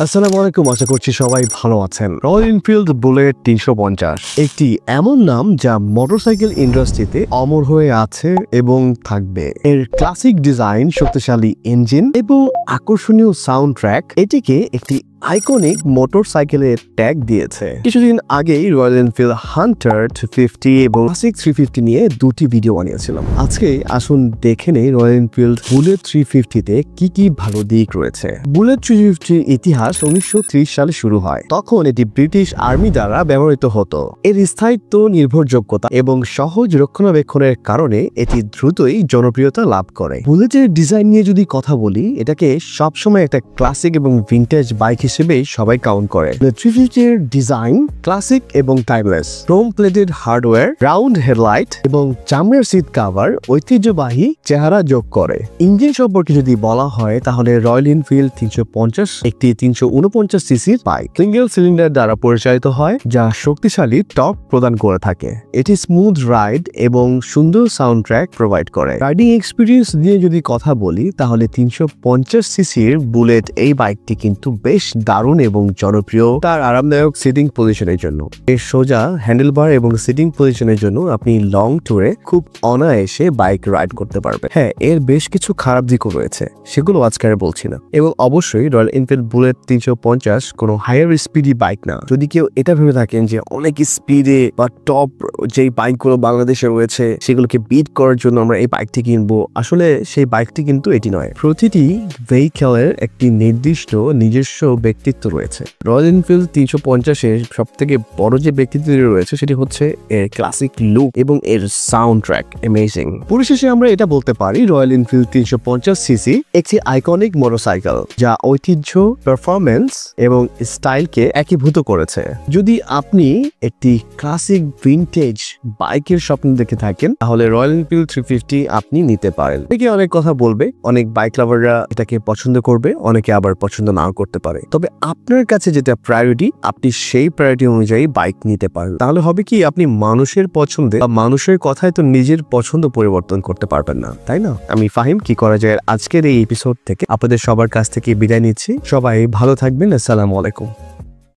আসসালামু আলাইকুম, আশা করছি সবাই ভালো আছেন। রয়্যাল এনফিল্ড বুলেট 350 একটি এমন নাম যা মোটরসাইকেল ইন্ডাস্ট্রিতে অমর হয়ে আছে এবং থাকবে। এর ক্লাসিক ডিজাইন, শক্তিশালী ইঞ্জিন এবং আকর্ষণীয় সাউন্ড ট্র্যাক এটিকে একটি আইকনিক মোটরসাইকেলের ট্যাগ দিয়েছে। কিছুদিন আগেই রয়্যাল এনফিল্ড হান্টার 250 এবং ক্লাসিক 350 নিয়ে দুটি ভিডিও বানিয়েছিলাম। আজকে আসুন দেখে নেই রয়্যাল এনফিল্ড বুলেট 350-তে কি কি ভালো দিক রয়েছে। বুলেট 350 ইতিহাস 1930 সালে শুরু হয়। তখন এটি ব্রিটিশ আর্মি দ্বারা ব্যবহৃত হতো। এর স্থায়িত্ব, নির্ভরযোগ্যতা এবং সহজ রক্ষণাবেক্ষণের কারণে এটি দ্রুতই জনপ্রিয়তা লাভ করে। বুলেটের ডিজাইন নিয়ে যদি কথা বলি, এটাকে সবসময় একটা ক্লাসিক এবং ভিন্টেজ বাইক হিসেবে সবাই কাউন্ট করে। 350 এর ডিজাইন ক্লাসিক এবং timeless. Chrome plated hardware, round headlight এবং চামড়ার সিট কভার ঐতিহ্যবাহী চেহারা যোগ করে। ইঞ্জিন সম্পর্কে যদি বলা হয় তাহলে রয়্যাল এনফিল্ড 350 একটি 349 সিসির বাইক। সিঙ্গেল সিলিন্ডার দ্বারা পরিচালিত হয়, যা শক্তিশালী টর্ক প্রদান করে থাকে। এটি স্মুথ রাইড এবং সুন্দর সাউন্ড ট্র্যাক প্রোভাইড করে। রাইডিং এক্সপিরিয়েন্স নিয়ে যদি কথা বলি তাহলে 350 সিসির বুলেট এই বাইকটি কিন্তু বেশ দারুণ এবং জনপ্রিয় তার আরামদায়ক সিটিং পজিশনের জন্য। এর সোজা হ্যান্ডেলবার এবং সিটিং পজিশনের জন্য আপনি লং ট্যুরে খুব অনায়াসে বাইক রাইড করতে পারবেন। হ্যাঁ, এর বেশ কিছু খারাপ দিকও রয়েছে, সেগুলো আজকে আর বলছি না। এবং অবশ্যই রয়্যাল এনফিল্ড বুলেট 350 কোনো হায়ার স্পিডি বাইক না। যদি কেউ এটা ভেবে থাকেন যে অনেক স্পিডে বা টপ যেই বাইকগুলো বাংলাদেশে রয়েছে সেগুলোকে বিট করার জন্য আমরা এই বাইকটি কিনবো, আসলে সেই বাইকটি কিন্তু এটি নয়। প্রতিটি ভেহিকেলের একটি নির্দিষ্ট নিজস্ব ব্যক্তিত্ব রয়েছে। রয়্যাল এনফিল্ড 350-এর সব থেকে বড় যে ব্যক্তিত্ব রয়েছে সেটি হচ্ছে এর ক্লাসিক লুক এবং এর সাউন্ড ট্র্যাক অ্যামেজিং। পরিশেষে আমরা এটা বলতে পারি রয়্যাল এনফিল্ড 350 সিসি একটি আইকনিক মোটরসাইকেল যা ঐতিহ্য, পারফরম্যান্স এবং স্টাইলকে একীভূত করেছে। যদি আপনি একটি ক্লাসিক ভিন্টেজ বাইকের স্বপ্ন দেখে থাকেন তাহলে রয়্যাল এনফিল্ড 350 আপনি নিতে পারেন। অনেকে অনেক কথা বলবে, অনেক বাইক লাভাররা এটাকে পছন্দ করবে, অনেকে আবার পছন্দ নাও করতে পারে। তবে আপনার কাছে যেটা প্রায়োরিটি, আপনি সেই প্রায়োরিটি অনুযায়ী বাইক নিতে পারেন। তাহলে হবে কি, আপনি মানুষের পছন্দে বা মানুষের কথায় তো নিজের পছন্দ পরিবর্তন করতে পারবেন না, তাই না? আমি ফাহিম, কি করা যায় আজকের এই এপিসোড থেকে আপনাদের সবার কাছ থেকে বিদায় নিচ্ছি। সবাই ভালো থাকবেন। আসসালামু আলাইকুম।